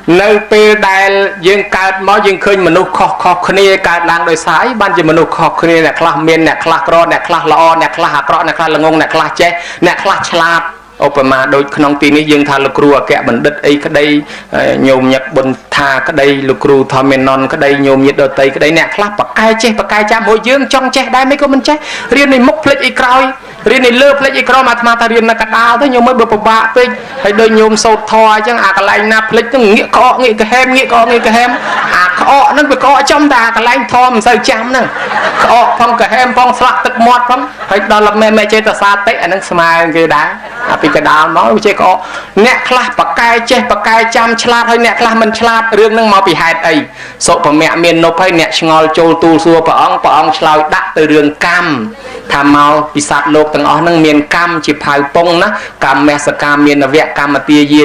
nơi pe đài dương cát máu dương khơi mà nút khóc khóc khné cát lang đôi sái ban chỉ mà nút khóc khné nè khla miên nè khla cro nè khla lo nè khla hạ cro nè khla lngông nè khla che nè khla chạp ô mà đôi khung tin này dương thà lục rùa kẹt bẩn đất ấy cái đây nhôm nhật bẩn thà cái đây lục rùa thò miền non cái đây nhôm nhiệt đôi tây cái đây nè khla bạc cai cha môi dương trong che đây mấy con mình che riêng này mốc plek ấy còi riêng này lơ plek ấy còi mà ta riêng là cả đào thế nhôm mới bự bạ thế hay đôi nhôm sâu thò chứ à cái lạnh na plek nó nghĩa cọ nghĩa cái hem à cọ nó bị cọ trong ta cái lạnh thò mình sao chăm nè cọ phong cái hem phong sạ tật mọt phong hay đó là mẹ chơi ta xa tệ anh smile cái đá cái đào nói chơi có nẹt khla bạc cai chăm chlat hơi nẹt khla mình chlat riêng năng mau bị hại ấy số của mẹ miền nộp hay nẹt ngồi châu tu xua bà ông slau đặt từ đường cam tham mau bị sát lột từng ó năng miền cam chỉ phải pong ná cam mẹ sạc cam miền là vẹn cam mà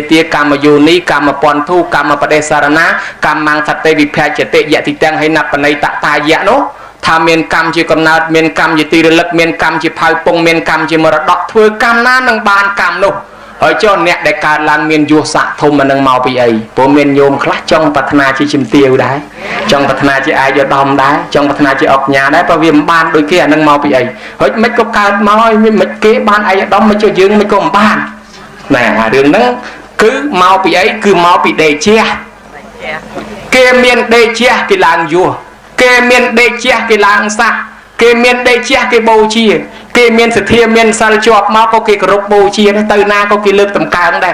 tia cam mà yoni cam mà pon thu cam mà padesarana cam mang thật tây bị phe chỉ tệ dạ thì tăng hay nạp này tạ tài dạ nó tham miền cam chỉ còn nào miền cam chỉ tì lực miền cam chỉ phải pong miền cam chỉ mà đọt thưa cam ná năng ban cam nô ở cho nẹt đại ca lan miền vua sạ thông mà năng màu bị ấy bộ miền nhôm khác trong bát na chỉ chìm tiêu đấy trong bát na chỉ ai vô đom đấy trong bát na chỉ ọc nhà đấy và viêm ban đôi kia năng màu bị ấy hết mấy có cao nói mấy kế ban ai đom mấy cho dương mấy con ban nè đường nó cứ màu bị ấy cứ màu bị đầy che kia miền đầy che cái làng vua kia miền đầy che cái làng sạ kia miền đầy che cái bầu chia kia miền sự thiên miền sao chọp máu có cái group bầu chia đấy từ na có cái lực tầm cao đây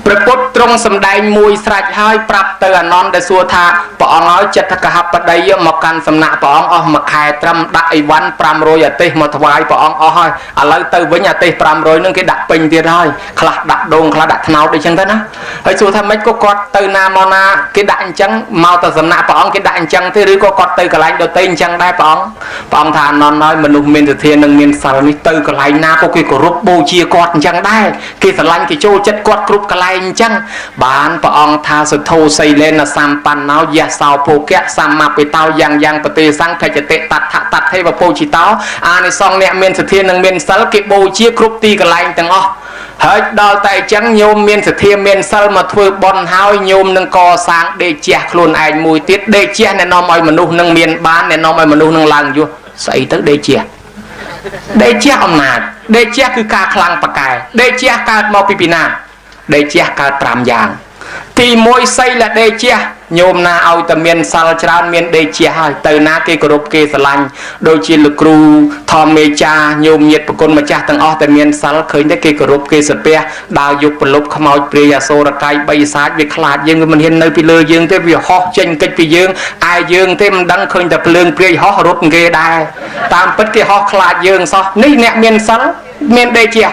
ประพุทธตรงสำได้มวยสระให้ปรับเตือนนอนได้สัวท่าปองเอาจัตกะหับประเดี๋ยวมากันสำนักปองเอามาขายตรำได้วันปรำโรยเตะมาถวายปองเอาให้อะไรเติมไว้เนี่ยเตะปรำโรยนึงcáiดักปิงที่ได้ขลักดักดงขลักดักเนาดิจังเท่านะไอ้สัวทำไม่ก็กอดเตือนนามานาcáiดักจังมาแต่สำนักปองcáiดักจังที่หรือก็กอดเตือนกระไรโดยเตะจังได้ปองทานนอนน้อยมนุษย์เมียนเทียนนึงเมียนสารนี่เตือนกระไรนาก็คือก็รบโบเชียกอดจังได้กี่สลันกี่โจจัดกอดกรุบกระไรจังบ้านปองทาสุโธไซเลนสามปันเอายาสาวโพแกะสามมาไปเตายังปฏิสังขจเตตัดให้ว่าโพชิตาในซองเนี่ยเมียนสเทียนนึงเมียนสัลกิโบเชียครุบตีกระไรต่างอ๋อเฮ้ยดอลแต่จังโยมเมียนสเทียนเมียนสัลมาทวยบอลเฮาโยมนึงก่อสร้างเดเจียคลุนไอมวยติดเดเจียในน้องไอมนุษย์นึงเมียนบ้านในน้องไอมนุษย์นึงลังอยู่ใส่ตั้งเดเจียอำนาจเดเจียคือการคลังปากกายเดเจียการมอปิปินาเดเจียการตรามยางที่มวยไซละเดเจียโยมนาเอาแต่เมียนซาลจรานเมียนเดเจียให้เตอนาเกกรุบเกสลังโดยจิลครูทอมเมจาโยมเย็ดปกลมาจากตั้งอ้อแต่เมียนซาลเคยได้เกกรุบเกสเปียดาวยุบปลุกขมาวเปรียโซระไกใบสาดวิขลาดยังมันเห็นในปีเลยยังเทวิฮอกเจนกิจปียังไอยังเทมันดังเคยแต่เพลิงเปรียฮอกรถเกได้ตามปัจจัยฮอกขลาดยังซอนี่เนี่ยเมียนซาลเมียนเดเจีย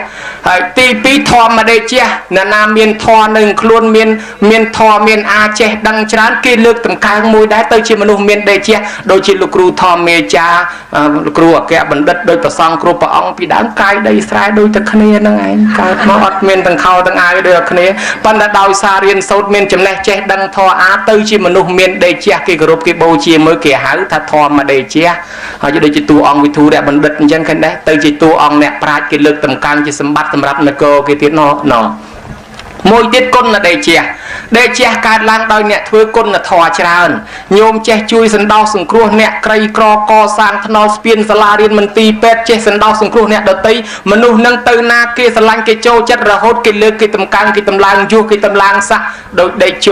ตีปีทอมาเดเจียนาเมียนทอหนึ่งคลุนเมียนทอเมียนอาเจดังฉะนั้นกิเลือกต่างกายมวยได้เตยชิมนุษย์เมียนเดเจียโดยชิลูกครูทอเมจาครูแกบันดัดโดยประซองครูประองปีด้านกายได้สายโดยตะคเนียนั่งไงการมาอัดเมียนต่างเขาต่างอายโดยคเนียปันดาดาวซาเรียนโซดเมียนจำแนกเจดังทออาเตยชิมนุษย์เมียนเดเจียกิกรุบกิโบเชียมือเกี่ยหาถ้าทอมาเดเจียเขาจะโดยจิตัวองวิทูแดบันดัดยังกันได้เตยจิตัวองเนี่ยปราดกิเลือกต่างกายจะสมบัติสำหรับนักโกกิติโนมวยติดก้นน่ะเดเจียการล้างโดยเนี่ยถือก้นน่ะถอดชราญโยมเจช่วยสันดาวสังครัวเนี่ยไกรกรอกอสร้างถนนสเปียนสลาเรียนมันตีเป็ดเจสันดาวสังครัวเนี่ยเดตีมนุษย์นั่งตื่นนาเกสลังเกโจจัดระหดเกลือเกตำกางเกตำลางยูเกตำลางซะโดยได้โจ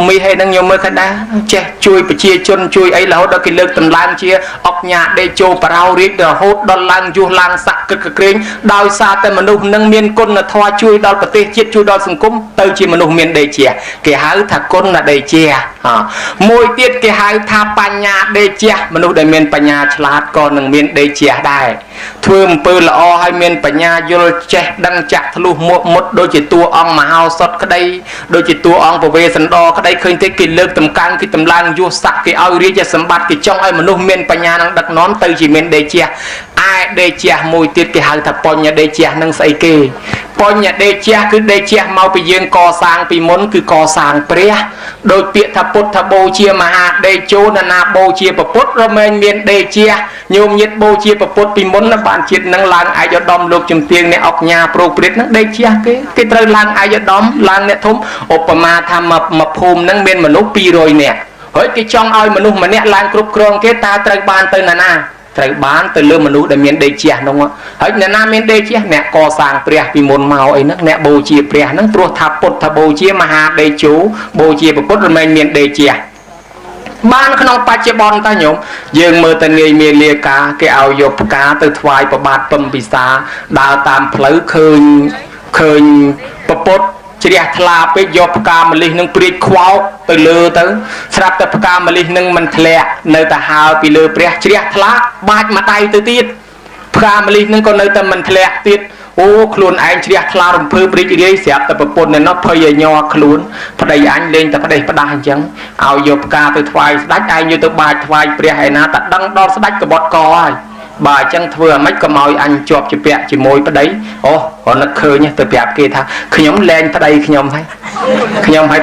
มีให้นั่งโยมเมื่อขณะเจช่วยไปเชียจนช่วยไอ้เราได้กิเลิกตำลางเชียออกหยาได้โจปราริกเดอโฮดดอลลางยูลางสักกึกเกรงดาวซาแต่มนุษย์นั่งเมียนก้นน่ะทอช่วยดอลปฏิจิตช่วยดอลสังคมเติมชีมนุษย์เมียนเดเจียเกหาถ้าก้นน่ะเดเจียมวยเตี้ยเกหาถ้าปัญญาเดเจียมนุษย์ได้เมียนปัญญาฉลาดก็หนึ่งเมียนเดเจียได้ทุ่มปืนละอให้เมียนปัญญาโยลเจดังจักทะลุหมดโดยจิตตัวองมหาสดก็ได้โดยจิตตัวองประเวสันดอก็ได้เคยเทกิเลิกตำกางกิตำลางยูสักกิเอาเรียจะสมบัติกิจ้องไอ้มนุษย์เมียนปัญญานังดักนอนเตยจีเมียนเดเจีย ai đê chia mùi tiết cái hàng thập pon nhà đê chia nâng say kê pon nhà đê chia cứ đê chia mau bị dương co sang bị muốn cứ co sang prea đôi tiệt thập put thập bô chia mà hạ đê chô na bô chia bờ put rồi men miền đê chia nhôm nhiệt bô chia bờ put bị muốn là bạn chết nâng lang ai cho đom lục chừng tiền này ọc nhà pro pret nâng đê chia cái trời lang ai cho đom lang nè thúng opama tham mà phùm nâng miền mà lúc pi rồi nè hỏi cái trong ai mà lúc mà nè lang cướp krong cái ta trời ban tới na trời bán từ lương mà nụ để miền đê chia đúng không? Hãy nè nam miền đê chia nè co sang prea vì môn màu ấy nè bồ chia prea nè pro tháp bột tháp bồ chia mà hà đê chú bồ chia bột bột rồi miền đê chia ban khăn ông chia bon ta nhổm dương mơ tên người miền lia cá cái ao dọc cá từ thoại và bát pầm bị xa đào tam phơi khơi bột bột chia thlaไปយកផ្កាម្លិះនឹងព្រាចខ្វោកទៅលើទៅស្រាប់តែផ្កាម្លិះនឹងមិនធ្លាក់នៅតែហើរពីលើព្រះជ្រះថ្លាបាច់មកដៃទៅទៀតផ្កាម្លិះនឹងក៏នៅតែមិនធ្លាក់ទៀតអូខ្លួនឯងជ្រះថ្លារំភើបរីករាយស្រាប់តែប្រពន្ធនៅនោះភ័យញ័រខ្លួនប្តីអញលេងតែប្តេសផ្ដាស់អញ្ចឹងឲ្យយកផ្កាទៅថ្វាយស្ដេចឯងយកទៅបាចថ្វាយព្រះឯណាតែដឹងដល់ស្ដេចក្បត់កហើយបើអញ្ចឹងធ្វើអាម៉េចក៏មកអញជាប់ជាពាក់ជាមួយប្តីអូគាត់នឹកឃើញទៅប្រាប់គេថាខ្ញុំលែងប្តីខ្ញុំហើយ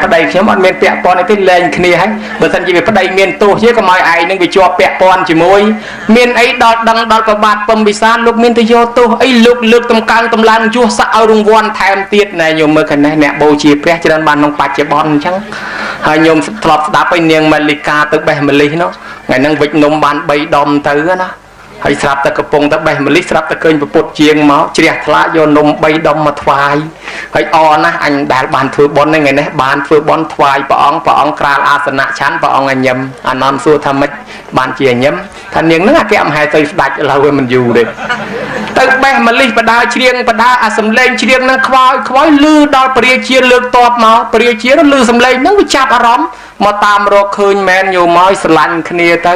ប្តីខ្ញុំអត់មានពាក់ព័ន្ធអីទេលែងគ្នាហើយបើមិនជាប្តីមានទោសទេក៏មកឯងនឹងវាជាប់ពាក់ព័ន្ធជាមួយមានអីដល់ដឹងដល់ប្របាទពំពិសាលោកមានទៅយកទោសអីលោកលើកតម្កើងតម្លើងជួសសាក់ឲ្យរង្វាន់ថែមទៀតណែញោមមើលខាងនេះអ្នកបូជាព្រះច្រើនបានក្នុងបច្ចុប្បន្នអញ្ចឹងហើយញោមធ្លាប់ស្ដាប់ឲ្យនាងម៉ាលីកាទៅបេះម្លិះនោះថ្ងៃហ្នឹងវិចនំបាន3ដុំទៅណាហើយស្រាប់តែកំពុងតែបេះម្លិះស្រាប់តែឃើញពពុតជាងមកជ្រះថ្លាយកនំ3ដុំមកថ្វាយហើយអរណាស់អញដែលបានធ្វើបុណ្យថ្ងៃនេះបានធ្វើបុណ្យថ្វាយព្រះអង្គក្រាលអាសនៈឆាន់ព្រះអង្គអញ្ញឹមអានន្តសួរថាម៉េចបានជាអញ្ញឹមថានាងហ្នឹងអាគេអមហែទៅស្ដាច់ឡើយមិនយូរទេទៅបេះម្លិះបដាជ្រៀងបដាអាសំឡេងជ្រៀងហ្នឹងខ្វោយលឺដល់ពរាជាលើកតបមកពរាជាលឺសំឡេងហ្នឹងវាចាប់អារម្មណ៍មកតាមរកឃើញមែនយោមកស្រឡាញ់គ្នាទៅ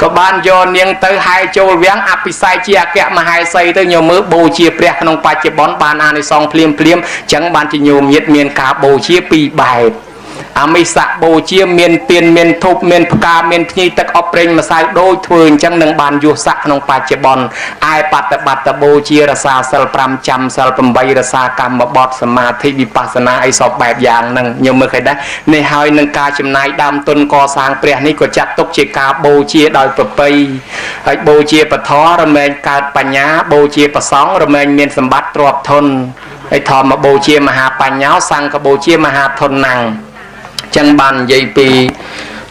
ក៏បានយកនាងទៅហែចូលវាំងអភិស័យជាអគ្គមហេសីទៅញោមមើលបូជាព្រះក្នុងបច្ចុប្បន្នបានអានិសង្សភ្លាមអញ្ចឹងបានជាញោមញាតិមានការបូជាពីរបែបអមិសៈបូជាមានទៀនមានធូបមានផ្កាមានភ្ញីទឹកអប់ប្រេងម្សៅដូចធ្វើអញ្ចឹងនឹងបានយុស័កក្នុងបច្ចុប្បន្នឯបប្រតិបត្តិបូជារសាសិល5ចាំសិល8រសាកម្មបទសមាធិវិបស្សនាអីសពបែបយ៉ាងហ្នឹងញោមមើលឃើញដែរនេះហើយនឹងការចំណាយដើមទុនកសាងព្រះនេះក៏ចាត់ទុកជាការបូជាដោយប្រពៃហើយបូជាពធរមែងកើតបញ្ញាបូជាប្រសង់រមែងមានសម្បត្តិទ្រព្យធនហើយធម្មបូជាមហាបញ្ញោសង្ឃបូជាមហាធនណាំងចឹងបាននិយាយពី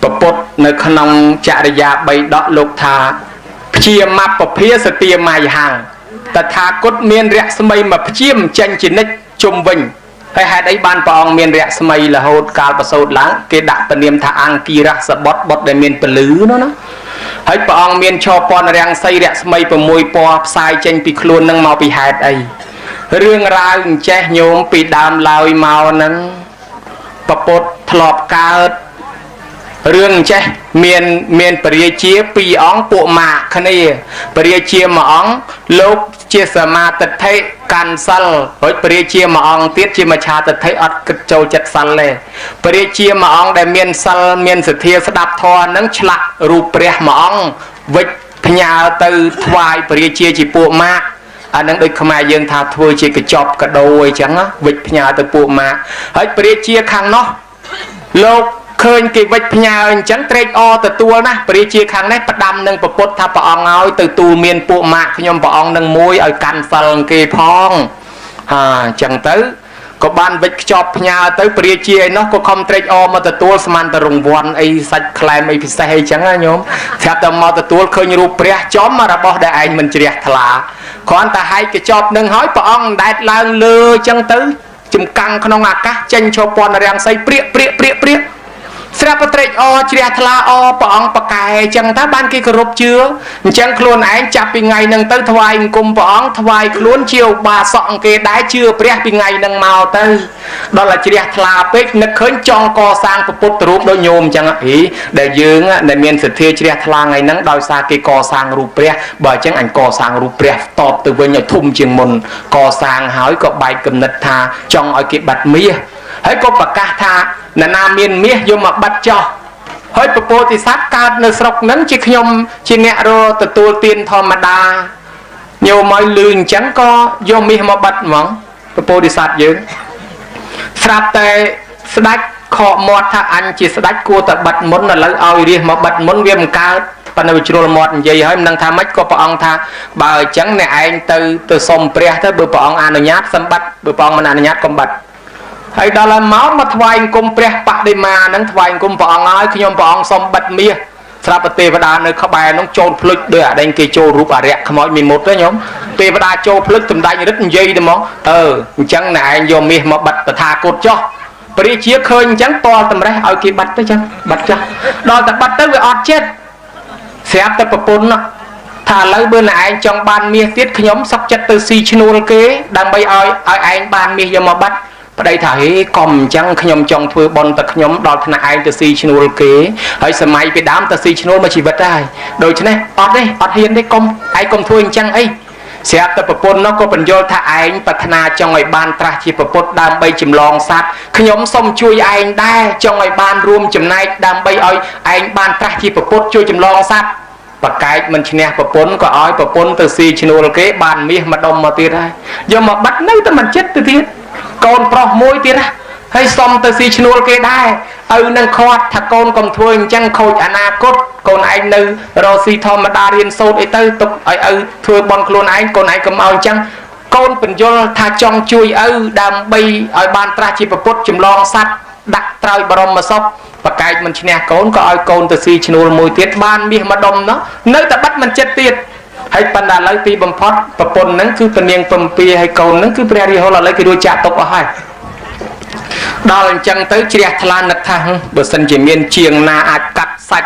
ពពុទ្ធនៅក្នុងចរិយា3ដកលោកថាព្យាមពភាសទាមយហੰតថាគតមានរស្មីមកព្យាមចេញជានិច្ចជុំវិញហើយហេតុអីបានព្រះអង្គមានរស្មីរហូតកាលប្រសូតឡើងគេដាក់ពនាមថាអង្គិរសបុតបុតដែលមានពលឺនោះណាហើយព្រះអង្គមានឆោពណ៌រាំងសីរស្មី6ពណ៌ផ្សាយចេញពីខ្លួននឹងមកពីហេតុអីរឿងរ៉ាវអញ្ចេះញោមពីដើមឡើយមកហ្នឹងពពុទ្ធធ្លាប់កើតរឿងអញ្ចេះមានពរាជា2អង្គពួកម៉ាក់គ្នាពរាជាមួយអង្គលោកជាសមាទិដ្ឋិកាន់សិលរួចពរាជាមួយអង្គទៀតជាមច្ឆាទិដ្ឋិអត់គិតចូលចិត្តសិលទេពរាជាមួយអង្គដែលមានសិលមានសទ្ធាស្ដាប់ធម៌នឹងឆ្លាក់រូបព្រះមួយអង្គវិច្ចផ្ញើទៅថ្វាយពរាជាពួកម៉ាក់អានឹងដូចខ្មែរយើងថាធ្វើជាកញ្ចប់កដោអីចឹងវិច្ចផ្ញើទៅពួកម៉ាក់ហើយពរាជាខាងនោះលោកឃើញគេវិច្ចផ្ញើអញ្ចឹងត្រេកអរទទួលណាពរាជាខាងនេះផ្ដាំនឹងពពុទ្ធថាព្រះអង្គឲ្យទៅទូលមានពួកម៉ាក់ខ្ញុំព្រះអង្គនឹងមួយឲ្យកាន់សិលគេផងអញ្ចឹងទៅក៏បានវិច្ចខ្ចប់ផ្ញើទៅពរាជាឯនោះក៏ខំត្រេកអរមកទទួលស្មានតែរង្វាន់អីសាច់ក្លែមអីពិសេសអីចឹងណាញោមស្រាប់តែមកទទួលឃើញរូបព្រះចំរបស់ដែលឯងមិនជ្រះថ្លាគ្រាន់តែហែកកញ្ចប់នឹងហើយព្រះអង្គដែតឡើងលើចឹងទៅចំកាំងក្នុងអាកាសចេញឈពពណ៌រាំងសីព្រាកស្រាប់តែត្រេកអរជ្រះថ្លាអរព្រះអង្គប្រកែអញ្ចឹងតើបានគេគោរពជឿអញ្ចឹងខ្លួនឯងចាប់ពីថ្ងៃហ្នឹងទៅថ្វាយអង្គមព្រះអង្គថ្វាយខ្លួនជាឧបាសកគេដែរជឿព្រះពីថ្ងៃហ្នឹងមកទៅដល់តែជ្រះថ្លាពេកនឹកឃើញចង់កសាងពុទ្ធរូបដូចញោមអញ្ចឹងដែលយើងដែលមានសទ្ធាជ្រះថ្លាថ្ងៃហ្នឹងដោយសារគេកសាងរូបព្រះបើអញ្ចឹងអញកសាងរូបព្រះតបទៅវិញឲ្យធំជាងមុនកសាងហើយក៏បែកគំនិតថាចង់ឲ្យគេបាត់មាសហើយក៏ប្រកាសថាអ្នកណាមានមាសយកមកបាត់ចោះហើយពពោធិសត្វកើតនៅស្រុកហ្នឹងជាខ្ញុំជាអ្នករទទួលទានធម្មតា nhiều mọi lương chẳng có do mi mà bật mỏng bồ đi sát dưỡng sạp tệ đách khó mọt thà anh chỉ đách cua tập bật muốn là lấy ao đi mà bật muốn viêm cao và nơi chùa mọt gì hơi năng tham mấy có ông tha bà chẳng nè anh từ sông pre tới bữa ông ăn nhát xâm bắt bữa ông mình ăn nhát con bật hay đó là máu mà thoại cùng pre bạc đi mà nắng thoại cùng ông nói khi nhom ông sông bật mía sạp tê và đà nơi khó bài nó trôn phลึกđưa ở đây kia trôn rụp à rẹt không mọi mình một đó nhóm tê và đà trôn phลึกtầm đại rất dây đấy món chẳng nè anh vô mía mà bật và thà cột cho bởi chia khơi chẳng to tầm đấy ở kia bật tới chân bật cho đòi tập bật tới với ọt chết xếp tập bồn nó thà lấy bên này anh trong ban mía tiết nhóm sắp chất từ si channel kế đang bay ơi anh ban mía giờ mà bắt ở đây thấy còn chẳng nhóm trong thưa bon tập nhóm đòi thằng ai từ si channel kế hãy sớm mai bị đám từ si channel mà chỉ vật ai đôi chứ này ọt hiền đấy công ai công thua chẳng ấy xếp tập bồn nó có phần vô thà anh bật na trong ngày ban tra chỉ bồn đang bay chìm lòng sát nhóm xong chui anh đa trong ngày ban room chìm nay đang bay ơi anh ban tra chỉ bồn chui chìm lòng sát và cái mình chỉ nè bồn có ói bồn từ si channel kế bàn mi mà đông mà tiệt ai giờ mà bắt nơi ta mình chết từ tiệt con pro môi tiệt á hay xong từ si channel kế đai nâng khoát thà con còn thua chẳng khôi cốt con anh nữ rồi si thom mà đa riêng sâu ấy tới tục thua bon luôn anh con anh cầm ao chăng con bình vô tha trong chui đam bay ở ban tra chi bột chìm lon sắt đặt trai brom mà sóc và cái mình chỉ nè con có con từ si channel môi tiết ban mi mà đông nó nơi ta bắt mình chết tiệt hay pan đã lấy pi bầm phốt và pôn nắng cứ phần niên phần pi hay con nắng cứ pre đi ho là lấy cái đuôi chặt tục ở hai đó là chân tới chia thlan nật thang bờ sân chỉ miên chiềng na cắt sạch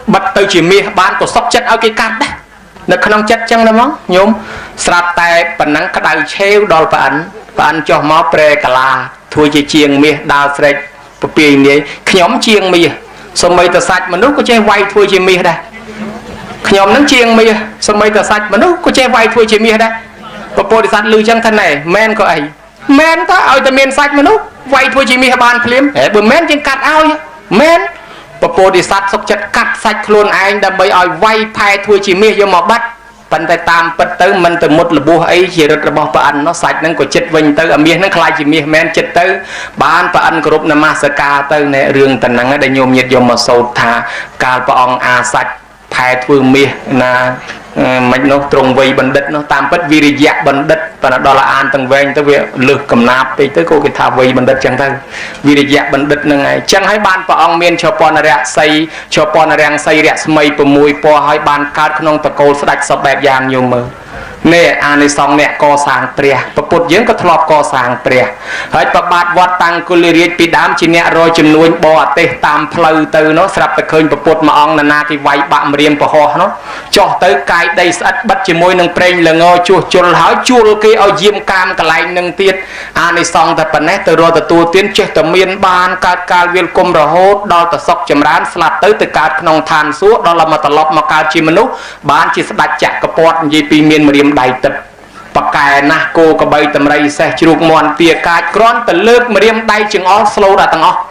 bật tới chỉ miên bán của sóc chất ở cái cắt đấy nực không chất chân đó món nhôm sạp tay phần nắng cái đầu treo đòn và cho máu pre cả là thui chỉ chiềng miên đào sạch bì này nhóm chiêng miên xong mấy tờ sạch mà lúc có che vay thui chỉ miên đây nhóm nắng chiêng miên xong mấy tờ sạch mà lúc có che vay thui chỉ miên đây và bồ đi sạch lưu chân thân này men có ấy men có ở tờ miên sạch mà lúc vay thôi chỉ mi bàn phim bữa men trên cắt ao men và bồ đi sát sọc chặt cắt sạch luôn anh đã bay ở vay phai thôi chỉ mi vô mà bắt phần tay tam bật tới mình từ một là bùa ấy chỉ được là bỏ bạn nó sạch nên có chết vinh tới ở miền nó khai chỉ mi men chết tới bán bạn group namasaka tới này riêng tận năng ở đây nhôm nhiệt vô mà sâu thà cả bọn sạch phai thôi mi là mình nó trùng vì bình định nó tam bất vi dạc bình định và nó đó là an tầng ven tới việc lực cầm nạp đi tới cô cái thà vì bình định chẳng thôi vi dạc bình định là ngày chẳng hay ban và ông miên cho pon rạng xây cho pon rạng xây rạng mây của mùi po hay ban cát không tờ cô sẽ đặt sập bẹp giang nhiều mờ nè anh ấy xong nè co sàng pre và bột dưỡng có thọp co sàng pre hãy và bát vót tăng cô lì riết bị đám chỉ nè rồi chìm nuôi bò tê tam phơi từ nó sập phải khơi và bột mà ông là na thì vay bạn riêng của họ nó cho tới cái đây sẽ bắt chỉ môi nâng preng là ngô chua chua hỏi chua kia ở diêm cam cả lại nâng tiết anh ấy xong thật phần nét từ rồi từ tua tiến chết từ miền ban ca viên cung rồi hốt đó từ sọc chìm rán sạt tới từ cả nòng than xuống đó là mà từ lọc mà cao chim mình lúc bán chỉ sẽ đặt chặt cái bọt gì pi miền mà riêng đầy tập bạc cài na cô có bay tầm đây xe chuột mòn tia cài con từ lướt mà riêng đây chừng ó slow đã tăng ó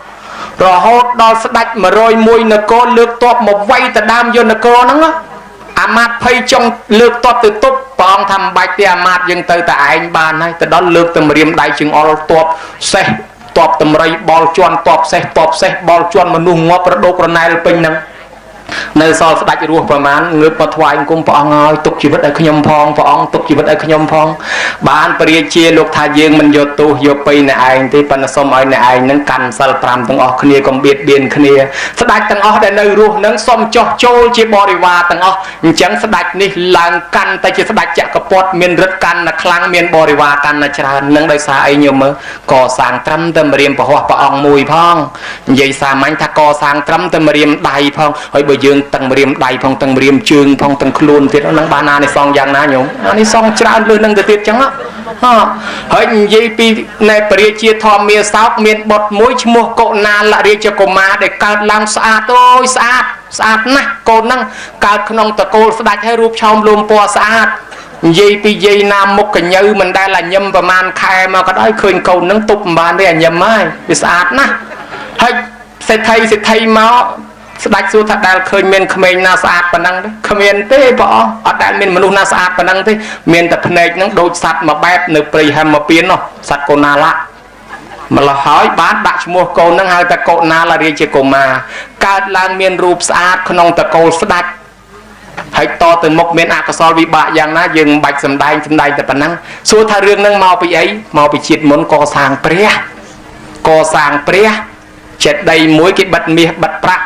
rồi hốt đó sẽ đặt mà rồi môi nè cô lướt top một vay từ đam vô nè cô nó amat phay trong lược toát từ tốt bong thầm bạch tia amat dừng từ tại anh bàn này từ đó lược từ riêng đại chừng all toát xe toát từ ray ball chuan toát xe ball chuan mà nung ngóp đô con này pin nè nơi sau sẽ đặt ruột vào màn ngược vào thoại cũng phong ơi tục chỉ vật ở khơi nhom phong phong tục chỉ vật ở khơi nhom phong bán bria chia lục thà dương mình vô tu vô pin này anh thì phần xôm ấy này anh nâng cằn sal pram từng ở khnia còn biệt biên khnia sẽ đặt từng ở để nơi ruột nâng xôm cho trôi chia bò đi qua từng ở chẳng sẽ đặt đi làng cằn tay chỉ sẽ đặt chặt cái pot miền rất cằn là khlang miền bò đi qua cằn là chả nâng đây xa ấy nhiều mơ cò sàng trăm tâm riêng bảo hoa bảo mùi phong vậy xa mạnh thà cò sàng trăm tâm riêng đầy phong hỏi bởi dương tầng riêng đầy phong tầng riêng trường phong tầng luôn thì nó nâng ba na này xong giang na nhung này xong tràn lươn nâng từ tiết chẳng á hỏi gì pi này bria chia thò miền sáu miền bọt muối mua cộ na lại đi cho cô má để cao làm sạch thôi sạch nè cô nâng cao không tờ cô sẽ đặtให้รูปชมluôn po sạch gì pi gì nam một cái như mình đây là nhâm và man khai mà có đói khơi câu nâng tục mà đây là nhâm ai bị sạch nè hay sẽ thay máu ស្ដាច់សួរថាដែលឃើញមានក្មេងណាស្អាតប៉ុណ្ណឹងទេគ្មានទេបងអត់ដែលមានមនុស្សណាស្អាតប៉ុណ្ណឹងទេមានតែភ្នែកហ្នឹងដូចសត្វមួយបែបនៅព្រៃហមពៀននោះសត្វកូណាឡាម្ល៉េះហើយបានដាក់ឈ្មោះកូនហ្នឹងហៅថាកូណាឡារាជាកុមារកើតឡើងមានរូបស្អាតក្នុងតកូលស្ដាច់ហើយតទៅមុខមានអកុសលវិបាកយ៉ាងណាយើងមិនបាច់សំដែងតែប៉ុណ្ណឹងសួរថារឿងហ្នឹងមកពីអីមកពីជាតិមុនកសាងព្រះចិត្តដីមួយគេបិទមាសបិទប្រាក់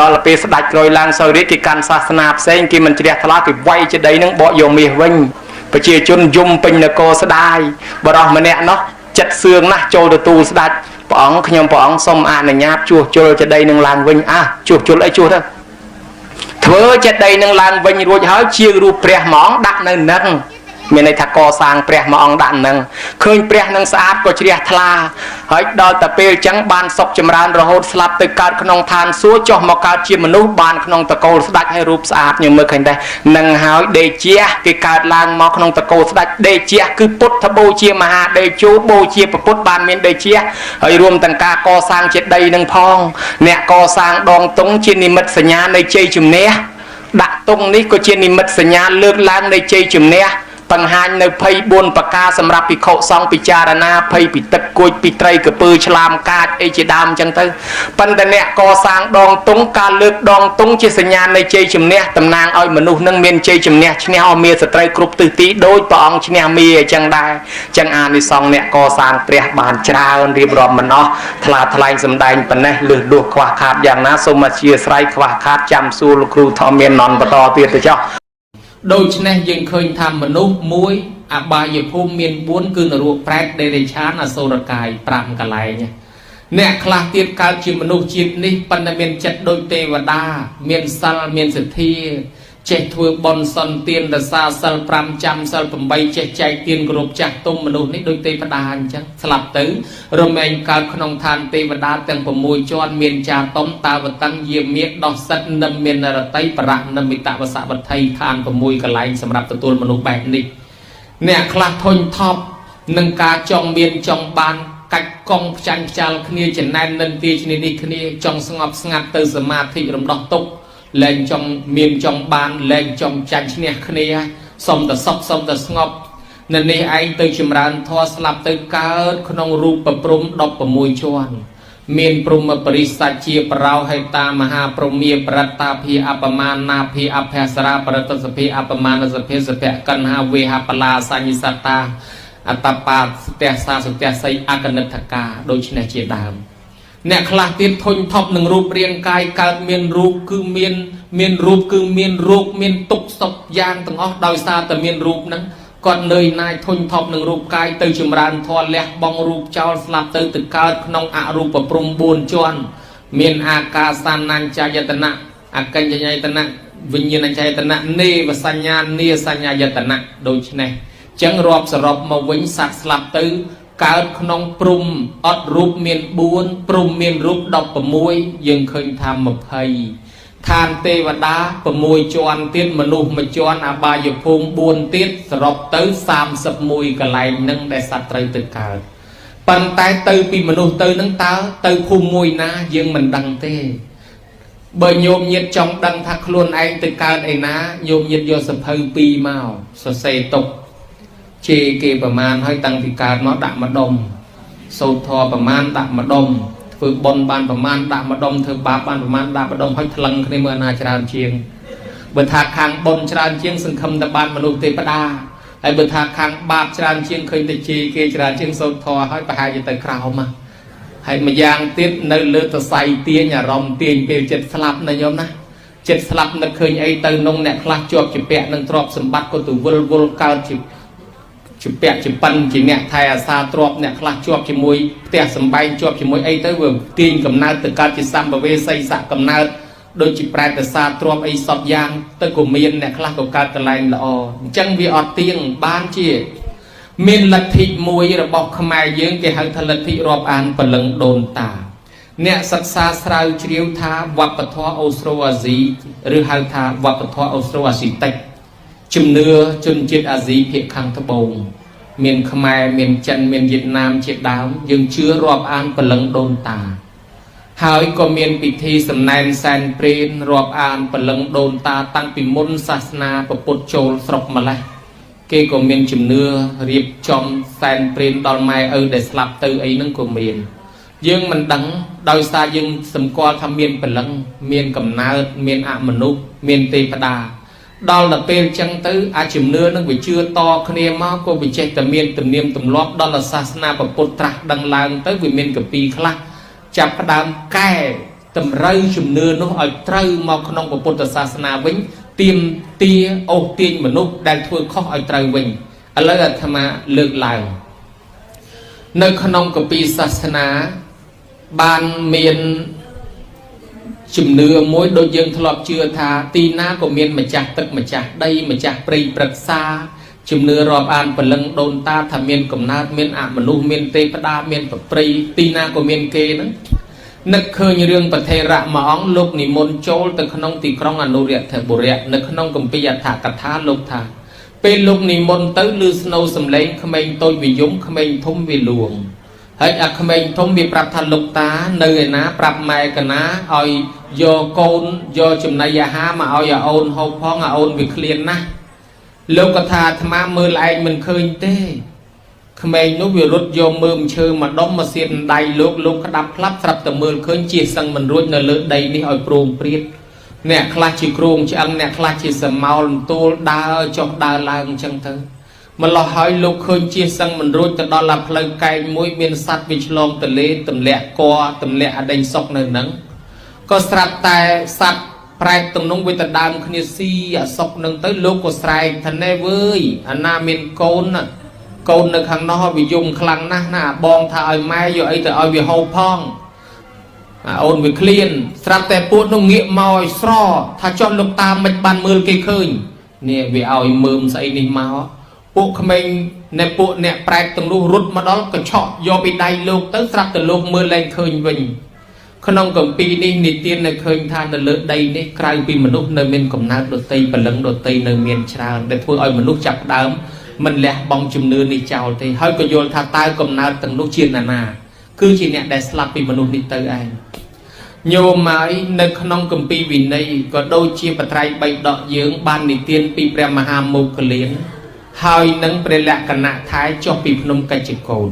ដល់ពេលស្ដាច់ក្រោយឡើងសោយរាជគេកាន់សាសនាផ្សេងគេមិនជ្រះថ្លាគេវាយចិត្តដីហ្នឹងបកយកមាសវិញប្រជាជនយំពេញនគរស្ដាយបរោះម្នាក់នោះចិត្តសឿងណាស់ចូលទទួលស្ដាច់ព្រះអង្គខ្ញុំព្រះអង្គសូមអនុញ្ញាតជួសជុលចិត្តដីនឹងឡើងវិញជួសជុលអីជួសទៅធ្វើចិត្តដីនឹងឡើងវិញរួចហើយជារូបព្រះហ្មងដាក់នៅនឹងមានន័យថាកសាងព្រះមួយអង្គដាក់នឹងឃើញព្រះនឹងស្អាតក៏ជ្រះថ្លាហើយដល់តែពេលអញ្ចឹងបានសុខចម្រើនរហូតស្លាប់ទៅកើតក្នុងឋានសួគ៌ចុះមកកើតជាមនុស្សបានក្នុងតកូលស្ដេចហើយរូបស្អាតខ្ញុំមើលឃើញដែរនឹងហើយដេជះគេកើតឡើងមកក្នុងតកូលស្ដេចដេជះគឺពុទ្ធបូជាមហាដេជោបូជាពុទ្ធបានមានដេជះហើយរួមទាំងការកសាងចេតិយនឹងផងអ្នកកសាងដងតុងជានិមិត្តសញ្ញានៃជ័យជំនះដាក់តុងនេះក៏ជានិមិត្តសញ្ញាលើកឡើងនៃជ័យជំនះបង្ហាញនៅ24ប្រការសម្រាប់ភិក្ខុសង្ឃពិចារណាភ័យពីទឹកគួចពីត្រីកពើឆ្លាមកាចអីជាដើមអញ្ចឹងទៅប៉ុន្តែអ្នកកសាងដងតុងការលើកដងតុងជាសញ្ញានៃជ័យជំនះតំណាងឲ្យមនុស្សនឹងមានជ័យជំនះឈ្នះអមាសត្រូវគ្រប់ទិសទីដោយព្រះអង្គឈ្នះមាអញ្ចឹងដែរអញ្ចឹងអានិសង្ឃអ្នកកសាងព្រះបានច្រើនរៀបរាប់មិនអស់ថ្លាថ្លែងសម្ដែងប៉ុណ្ណេះលឺលួសខ្វះខាតយ៉ាងណាសូមអធិស្ឋានខ្វះខាតចាំសួរលោកគ្រូធម្មមាននន់បន្តទៀតទៅចុះដូច្នេះយើងឃើញថាមនុស្សមួយអបាយភូមិមាន4គឺនរកប្រែតដេរឆានអសូរកាយ5កន្លែងអ្នកខ្លះទៀតកើតជាមនុស្សជាតិនេះប៉ុន្តែមានចិត្តដូចទេវតាមានសិលមានសទ្ធាចេះធ្វើបុណ្យសន្តានរសាសិល5ចាំសិល8ចេះចែកទានគ្រប់ចាស់ទុំមនុស្សនេះដូចទេវតាអញ្ចឹងស្លាប់ទៅរមែងកើតក្នុងឋានទេវតាទាំង6ជាន់មានចាតុំតាវតੰយាមាដោះសិតនឹមមាននរតីបរៈនិមិតវសវត្ថីឋាន6កន្លែងសម្រាប់ទទួលមនុស្សបែបនេះអ្នកខ្លះធុញថប់នឹងការចង់មានចង់បានកាច់កង់ផ្ចាញ់ខ្ចាល់គ្នាចំណែននិន្ទាឈ្នានេះគ្នាចង់ស្ងប់ស្ងាត់ទៅសមាធិរំដោះទុក្ខលែងចង់មានចង់បានលែងចង់ចាញ់ឈ្នះគ្នាសុំតែសុខសុំតែស្ងប់នៅនេះឯងទៅចម្រើនធម៌ស្លាប់ទៅកើតក្នុងរូបព្រំ16ជាន់មានព្រំបរិស័ទជាប្រោហេតាមហាព្រមាប្រតតាភិអបមានាភិអភសរាប្រតសភិអបមានសភិសភៈកណ្ហាវេហបលាសញ្ញសតាអតបាស្ទះសាស្ទះស័យអកនិដ្ឋកាដូចនេះជាដើមអ្នកខ្លះទៀតធុញថប់នឹងរូបរាងកាយកើតមានរូបគឺមានរូបគឺមានរោគមានទុក្ខសោកយ៉ាងទាំងអស់ដោយសារតែមានរូបហ្នឹងគាត់នឿយណាយធុញថប់នឹងរូបកាយទៅចម្រើនធម៌លះបង់រូបចោលស្លាប់ទៅកើតក្នុងអរូបព្រំ4ជាន់មានអាកាសានញ្ញយតនៈអកញ្ញយតនៈវិញ្ញាណញ្ញយតនៈនេវសញ្ញានីសញ្ញាយតនៈដូចនេះចឹងរាប់សរុបមកវិញសត្វស្លាប់ទៅកើតក្នុងព្រំអត់រូបមាន4ព្រំមានរូប16យើងឃើញថា20ឋានទេវតា6ជាន់ទៀតមនុស្ស1ជាន់អបាយភូមិ4ទៀតសរុបទៅ31កន្លែងនឹងដែលសត្វត្រូវទៅកើតប៉ុន្តែទៅពីមនុស្សទៅនឹងតើទៅភូមិមួយណាយើងមិនដឹងទេបើញោមញាតចង់ដឹងថាខ្លួនឯងទៅកើតឯណាញោមញាតយកសភៅ2មកសរសេរទុកជេរគេប្រមាណហើយតាំងពីកើតមកដាក់ម្ដុំសូត្រធម៌ប្រមាណដាក់ម្ដុំធ្វើបុណ្យបានប្រមាណដាក់ម្ដុំធ្វើបាបបានប្រមាណដាក់ម្ដុំហើយថ្លឹងគ្នាមើលណាច្រើនជាងបើថាខាងបុណ្យច្រើនជាងសង្ឃឹមតែបានមនុស្សទេវតាហើយបើថាខាងបាបច្រើនជាងឃើញតែជេរគេច្រើនជាងសូត្រធម៌ហើយប្រហែលជាទៅក្រោមហើយម្យ៉ាងទៀតនៅលើសរសៃទាញអារម្មណ៍ទាញពេលចិត្តស្លាប់ណាញោមណាចិត្តស្លាប់នឹកឃើញអីទៅនងអ្នកខ្លះជាប់ជាពាក់នឹងទ្រព្យសម្បត្តិក៏ទៅវិលវល់កើតជាពាក់ជាប៉ិនជាអ្នកថែអាសាទ្របអ្នកខ្លះជាប់ជាមួយផ្ទះសម្បែងជាប់ជាមួយអីទៅវាទាញកំណើតទៅកើតជាសម្ភវេសីស័កកំណើតដូចជាប្រែតអាសាទ្របអីសពយ៉ាងទៅក៏មានអ្នកខ្លះក៏កើតកន្លែងល្អអញ្ចឹងវាអត់ទៀងបានជាមានលទ្ធិមួយរបស់ខ្មែរយើងគេហៅថាលទ្ធិរាប់អានពលឹងដូនតាអ្នកសិក្សាស្រាវជ្រាវថាវប្បធម៌អូស្ត្រូអាស៊ីឬហៅថាវប្បធម៌អូស្ត្រូអាស៊ីតិចជំនឿជនជាតិអាស៊ីភាគខាងត្បូងមានខ្មែរមានចិនមានវៀតណាមជាដើមយើងជឿរាប់អានពលឹងដូនតា ហើយក៏មានពិធីសំណែនសែនព្រេនរាប់អានព្រលឹងដូនតាតាំងពីមុនសាសនាពុទ្ធចូលស្រុកម្លេះគេក៏មានជំនឿរៀបចំសែនព្រេនដល់ម៉ែឪដែលស្លាប់ទៅអីហ្នឹងក៏មានយើងមិនដឹងដោយសារយើងសម្គាល់ថាមានព្រលឹងមានកំណើតមានអមនុស្សមានទេវតាដល់ទៅពេលចឹងទៅអាជំនឿនឹងវាជឿតគ្នាមកក៏វាចេះតែមានទំនៀមទម្លាប់ដល់សាសនាពុទ្ធត្រាស់ដឹងឡើងទៅវាមានកពីខ្លះចាប់ផ្ដើមកែតម្រូវជំនឿនោះឲ្យត្រូវមកក្នុងពុទ្ធសាសនាវិញទៀមទាអូសទាញមនុស្សដែលធ្វើខុសឲ្យត្រូវវិញឥឡូវអាត្មាលើកឡើងនៅក្នុងកពីសាសនាបានមានជំនឿមួយដូចយើងធ្លាប់ជឿថាទីណាក៏មានម្ចាស់ទឹកម្ចាស់ដីម្ចាស់ព្រៃព្រឹក្សាជំនឿរាប់អានព្រលឹងដូនតាថាមានកំណើតមានអមនុស្សមានទេវតាមានប្រព្រៃទីណាក៏មានគេហ្នឹងនឹកឃើញរឿងប្រធេរៈមួយអង្គលោកនិមន្តចូលទៅក្នុងទីក្រុងអនុរាធបុរៈនៅក្នុងគម្ពីរអដ្ឋកថាលោកថាពេលលោកនិមន្តទៅឮស្នូរសំឡេងក្មេងតូចវាយំក្មេងធំវាលួងហើយអាក្មេងធំវាប្រាប់ថាលោកតានៅឯណាប្រាប់ម៉ែកណាឲ្យយកកូនយកចំណីអាហារមកឲ្យអូនហូបផងអូនវាឃ្លានណាស់លោកក៏ថាអាត្មាមើលឯងមិនឃើញទេក្មេងនោះវារត់យកមើមឈើមកដុំមកសៀតដៃលោកក្តាប់ផ្លាប់ស្រាប់តែមើលឃើញជាសឹងមិនរួចនៅលើដីនេះឲ្យប្រងព្រាតអ្នកខ្លះជាគ្រងឆ្អឹងអ្នកខ្លះជាសមោលទូលដើរចុះដើរឡើងអញ្ចឹងទៅម្លោះហើយលោកឃើញជាសឹងមិនរួចទៅដល់ឡាផ្លូវកែងមួយមានសត្វវាឆ្លងទលេទម្លាក់កទម្លាក់អដេញសុកនៅហ្នឹងក៏ស្រាប់តែសត្វប្រែកទំនងវាទៅដើមគ្នាស៊ីអសុកនឹងទៅលោកក៏ស្រែកថាណែវើយអាណាមានកូនណាកូននៅខាងនោះវាយំខ្លាំងណាស់ណាបងថាឲ្យម៉ែយកអីទៅឲ្យវាហូបផងអូនវាឃ្លានស្រាប់តែពួកនោះងាកមកឲ្យស្រថាចុះលោកតាមិនបានមើលគេឃើញនេះវាឲ្យមើមស្អីនេះមកពួកក្មេងនៃពួកអ្នកប្រែកទាំងនោះរត់មកដល់កញ្ឆក់យកពីដៃលោកទៅស្រាប់តែលោកមើលឡើងឃើញវិញក្នុងគម្ពីរនេះនិទាននៅឃើញថានៅលើដីនេះក្រៅពីមនុស្សនៅមានកំណើតដតីព្រលឹងដតីនៅមានច្រើនដែលធ្វើឲ្យមនុស្សចាប់ដើមមិនលះបង់ជំនឿនេះចោលទេហើយក៏យល់ថាតើកំណើតទាំងនោះជាណា គឺជាអ្នកដែលស្លាប់ពីមនុស្សនេះទៅឯងញោមហើយនៅក្នុងគម្ពីរវិន័យក៏ដូចជាបត្រៃបីដកយើងបាននិទានពីព្រះមហាមោគលានហើយនឹងព្រះលក្ខណៈថែចុះពីភ្នំកិច្ចកូន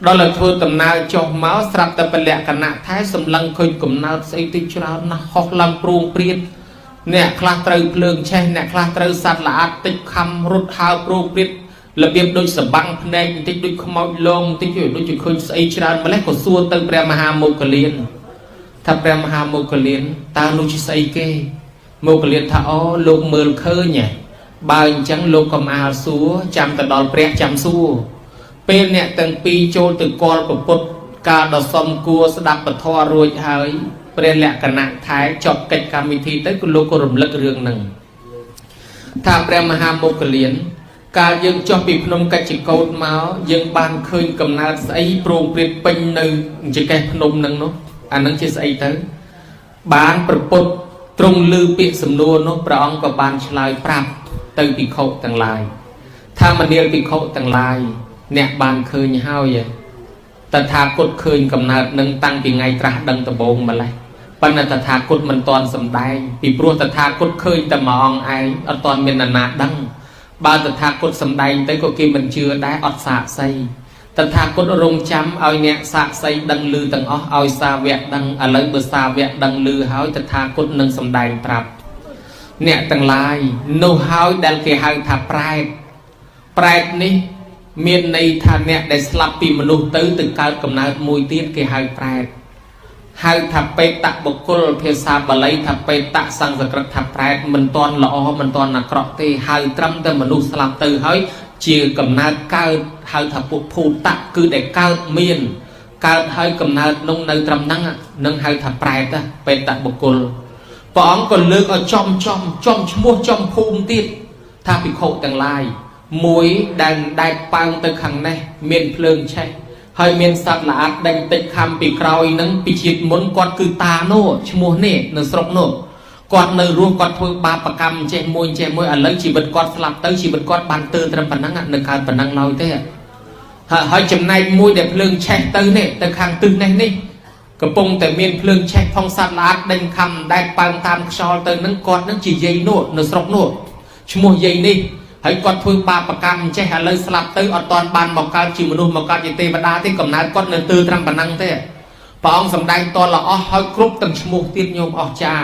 ដល់ទៅធ្វើដំណើរចុះមកស្រាប់តែព្រះលក្ខណៈថែសម្លឹងឃើញកំណើតស្អីទីច្រើនណាស់ហោះឡើងព្រួងព្រាតអ្នកខ្លះត្រូវភ្លើងឆេះអ្នកខ្លះត្រូវសត្វល្អិតតិចខំរត់ហើរព្រួងព្រាតរបៀបដូចសបាំងភ្នែកបន្តិចដូចខ្មោចលងបន្តិចដូចជាឃើញស្អីច្រើនម្លេះក៏សួរទៅព្រះមហាមោគលានថាព្រះមហាមោគលានតើនោះជាស្អីគេមោគលានថាអូលោកមើលឃើញហ៎បើអញ្ចឹងលោកកំអាលសួរចាំទៅដល់ព្រះចាំសួរពេលអ្នកទាំងពីរចូលទៅគាល់ពុទ្ធការដ៏សមគួរស្ដាប់ពធរួចហើយព្រះលក្ខណៈថែចប់កិច្ចកម្មវិធីទៅគឺលោកក៏រំលឹករឿងហ្នឹងថាព្រះមហាមោគលានកាលយើងចុះពីភ្នំកិច្ចកោតមកយើងបានឃើញកំណើតស្អីប្រងព្រាតពេញនៅចង្កេះភ្នំហ្នឹងនោះអាហ្នឹងជាស្អីទៅបានប្រពុតទ្រង់ឮពាក្យសំណួរនោះព្រះអង្គក៏បានឆ្លើយប្រាប់ទៅភិក្ខុទាំងឡាយថាមនាលភិក្ខុទាំងឡាយអ្នកបានឃើញហើយតថាគតឃើញកំណើតនឹងតាំងពីថ្ងៃត្រាស់ដឹងដំបូងម្លេះប៉ុន្តែតថាគតមិនទាន់សម្ដែងពីព្រោះតថាគតឃើញតែមួយអង្គឯងអត់ទាន់មាននរណាដឹងបើតថាគតសម្ដែងទៅក៏គេមិនជឿដែរអត់សាកសីតថាគតរងចាំឲ្យអ្នកសាកសីដឹងឮទាំងអស់ឲ្យសាវកដឹងឥឡូវបើសាវកដឹងឮហើយតថាគតនឹងសម្ដែងប្រាប់អ្នកទាំងឡាយនោះហើយដែលគេហៅថាប្រែតប្រែតនេះមានន័យថាអ្នកដែលស្លាប់ពីមនុស្សទៅកើតកំណើតមួយទៀតគេហៅប្រែតហៅថាបេតបុគ្គលភាសាបាលីថាបេតសង្ស្ក្រឹតថាប្រែតមិនទាន់ល្អមិនទាន់អាក្រក់ទេហៅត្រឹមតែមនុស្សស្លាប់ទៅហើយជាកំណើតកើតហៅថាពុភូតៈគឺដែលកើតមានកើតហើយកំណើតនោះនៅត្រឹមហ្នឹងនឹងហៅថាប្រែតបេតបុគ្គលព្រះអង្គក៏លើកឲ្យចំឈ្មោះចំភូមិទៀតថាភិក្ខុទាំងឡាយមួយដែលដែកប៉ើងទៅខាងនេះមានភ្លើងឆេះហើយមានសត្វល្អិតដេញតិចខំពីក្រោយនឹងពីជាតិមុនគាត់គឺតានោះឈ្មោះនេះនៅស្រុកនោះគាត់នៅរស់គាត់ធ្វើបាបកម្មចេះមួយឥឡូវជីវិតគាត់ស្លាប់ទៅជីវិតគាត់បានទើត្រឹមប៉ុណ្ណឹងនៅកើតប៉ុណ្ណឹងឡើយទេហើយចំណែកមួយដែលភ្លើងឆេះទៅនេះទៅខាងទិសនេះ កំពុងតែមានភ្លើងឆេះផងសត្វល្អិតដេញខំដែលប៉ើងតាមខ្យល់ទៅនឹងគាត់នឹងជាយាយនោះនៅស្រុកនោះឈ្មោះយាយនេះហើយគាត់ធ្វើបាបកម្មអញ្ចេះឥឡូវស្លាប់ទៅអត់ទាន់បានមកកើតជាមនុស្សមកកើតជាទេវតាទេកំណើតគាត់នៅទើត្រឹមប៉ុណ្ណឹងទេព្រះអង្គសម្ដែងតលអស់ហើយគ្រប់ទាំងឈ្មោះទៀតញោមអស់ចា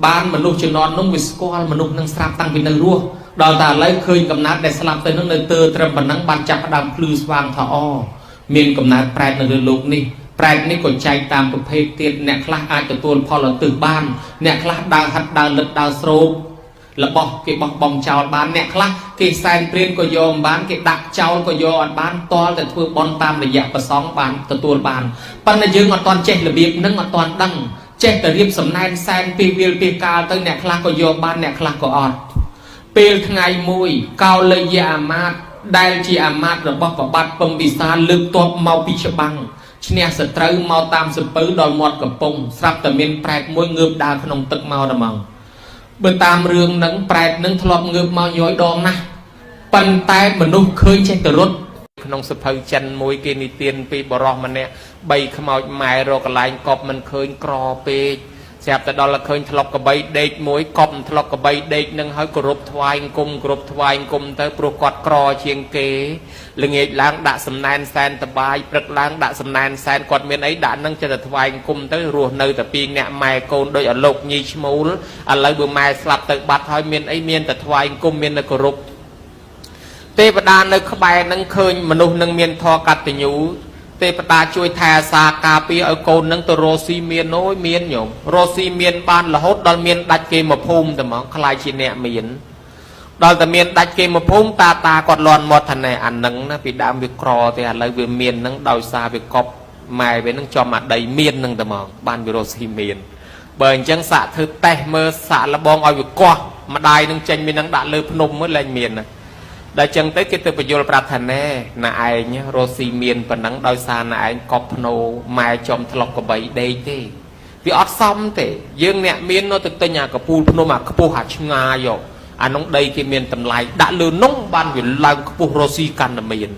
បានមនុស្សជំនាន់នោះវាស្គាល់មនុស្សនឹងស្រាប់តាំងពីនៅរស់ដល់តែឥឡូវឃើញកំណើតដែលស្លាប់ទៅនឹងនៅទើត្រឹមប៉ុណ្ណឹងបានចាប់ផ្ដើមភ្លឺស្វាងថាអមានកំណើតប្រែតនៅលើលោកនេះប្រែតនេះក៏ចែកតាមប្រភេទទៀតអ្នកខ្លះអាចទទួលផលឧទ្ទិសបានអ្នកខ្លះដើរហាត់ដើរលឹកដើរស្រោបរបស់គេបោះបង់ចោលបានអ្នកខ្លះគេសែនព្រានក៏យកមិនបានគេដាក់ចោលក៏យកអត់បានតលតែធ្វើបន់តាមរយៈប្រសងបានទទួលបានប៉ុន្តែយើងអត់ទាន់ចេះរបៀបនឹងអត់ទាន់ដឹងចេះតែរៀបសំណែនសែនពីវាលពីកាលទៅអ្នកខ្លះក៏យកបានអ្នកខ្លះក៏អត់ពេលថ្ងៃមួយកោលយៈអាមាត្យដែលជាអាមាត្យរបស់ប្របាទពំពិសាលើកទ័ពមកពីច្បាំងឈ្នះសត្រូវមកតាមសពៅដល់មាត់កំពង់ស្រាប់តែមានប្រែតមួយងើបដើរក្នុងទឹកមកតែមកបើតាមរឿងហ្នឹងប្រែតហ្នឹងធ្លាប់ងើបមកយយដងណាស់ប៉ុន្តែមនុស្សឃើញចេះតែរត់ក្នុងសភៅចិនមួយគេនិទានពីបរោះម្នាក់3ខ្មោចម៉ែរកកន្លែងកប់មិនឃើញក្រពេកស្រាប់តែដល់ឃើញធ្លុកកបីដេកមួយកប់ធ្លុកកបីដេកនឹងហើយគោរពថ្វាយអង្គមគោរពថ្វាយអង្គមទៅព្រោះគាត់ក្រជាងគេល្ងាចឡើងដាក់សំណែនសែនតបាយព្រឹកឡើងដាក់សំណែនសែនគាត់មានអីដាក់នឹងចិត្តតែថ្វាយអង្គមទៅរស់នៅតែពីរអ្នកម៉ែកូនដូចអលោកញីឈ្មោលឥឡូវបើម៉ែស្លាប់ទៅបាត់ហើយមានអីមានតែថ្វាយអង្គមមានតែគោរពទេវតានៅក្បែរនឹងឃើញមនុស្សនឹងមានធម៌កតញ្ញូទេវតាជួយថែអាសាការពារឲ្យកូននឹងទៅរស់ស៊ីមានអូយមានញោមរស់ស៊ីមានបានរហូតដល់មានដាច់គេមកភូមិតែហ្មងខ្លាយជាអ្នកមានដល់តែមានដាច់គេមកភូមិតាគាត់លន់មាត់ថាណែអានឹងណាពីដើមវាក្រទេឥឡូវវាមាននឹងដោយសារវាកប់ម៉ែវានឹងចំអាដីមាននឹងតែហ្មងបានវារស់ស៊ីមានបើអញ្ចឹងសាក់ធ្វើតេស្តមើលសាក់លបងឲ្យវាកោះម្ដាយនឹងចេញមាននឹងដាក់លើភ្នំមើលលែងមានណាដល់ចឹងទៅគេទៅបញ្យល់ប្រាប់ថាណែណាឯងរស់ស៊ីមានប៉ុណ្ណឹងដោយសារណាឯងកប់ភ្នោម៉ែចំធ្លុកកបីដេកទេវាអត់សមទេយើងអ្នកមាននៅទៅទិញអាកពូលភ្នំអាខ្ពស់អាឆ្ងាយយកអានោះដីគេមានតម្លៃដាក់លើនោះបានវាឡើងខ្ពស់រស់ស៊ីកាន់តែមាន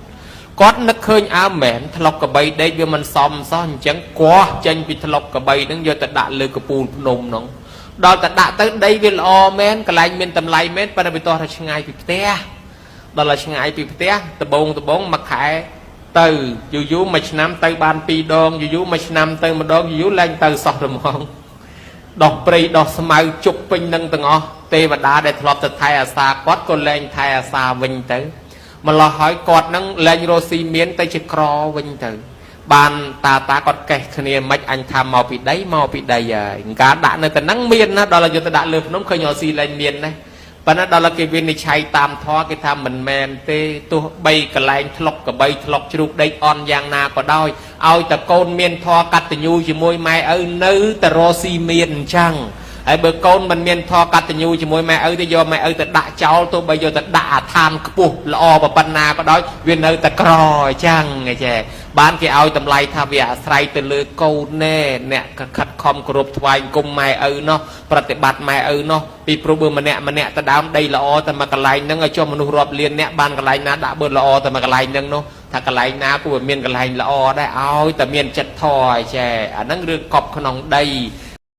គាត់នឹកឃើញអើមែនធ្លុកកបីដេកវាមិនសមសោះអញ្ចឹងគោះចេញពីធ្លុកកបីហ្នឹងយកទៅដាក់លើកពូលភ្នំហ្នឹងដល់តែដាក់ទៅដីវាល្អមែនកន្លែងមានតម្លៃមែនប៉ុន្តែវាតោះថាឆ្ងាយពីផ្ទះដល់តែឆ្ងាយពីផ្ទះដបងមួយខែទៅយូរមួយឆ្នាំទៅបាន2ដងយូរមួយឆ្នាំទៅម្ដងយូរឡើងទៅសោះរំងដោះព្រៃដោះស្មៅជប់ពេញនឹងទាំងអស់ទេវតាដែលធ្លាប់ទៅថែអាសាគាត់ក៏លែងថែអាសាវិញទៅម្ល៉េះហើយគាត់នឹងលែងរស់ស៊ីមានទៅជាក្រវិញទៅបានតាគាត់កេះគ្នាមិនអញថាមកពីដីហើយការដាក់នៅតែនឹងមានណាដល់យកទៅដាក់លើភ្នំឃើញរស់ស៊ីលែងមានណាប៉ុន្តែដល់គេវិនិច្ឆ័យតាមធម៌គេថាមិនមែនទេទោះបីកន្លែងធ្លុកកបីធ្លុកជ្រូកដេកអន់យ៉ាងណាក៏ដោយឲ្យតែកូនមានធម៌កតញ្ញូជាមួយម៉ែឪនៅតែរស់ស៊ីមានអញ្ចឹងហើយបើកូនមិនមានធម៌កតញ្ញូជាមួយម៉ែឪទេយកម៉ែឪទៅដាក់ចោលទោះបីយកទៅដាក់អាឋានខ្ពស់ល្អប៉ុណ្ណាក៏ដោយវានៅតែក្រអញ្ចឹងចេះបានគេឲ្យតម្លៃថាវាអាស្រ័យទៅលើកូនណែអ្នកខិតខំគោរពថ្វាយគុំម៉ែឪនោះប្រតិបត្តិម៉ែឪនោះពីព្រោះបើម្នាក់ទៅដើមដីល្អតែមកកន្លែងហ្នឹងឲ្យចុះមនុស្សរាប់លានអ្នកបានកន្លែងណាដាក់បើល្អតែមកកន្លែងហ្នឹងនោះថាកន្លែងណាគួរមានកន្លែងល្អដែរឲ្យតែមានចិត្តធម៌ចេះអាហ្នឹងរឿងកប់ក្នុងដី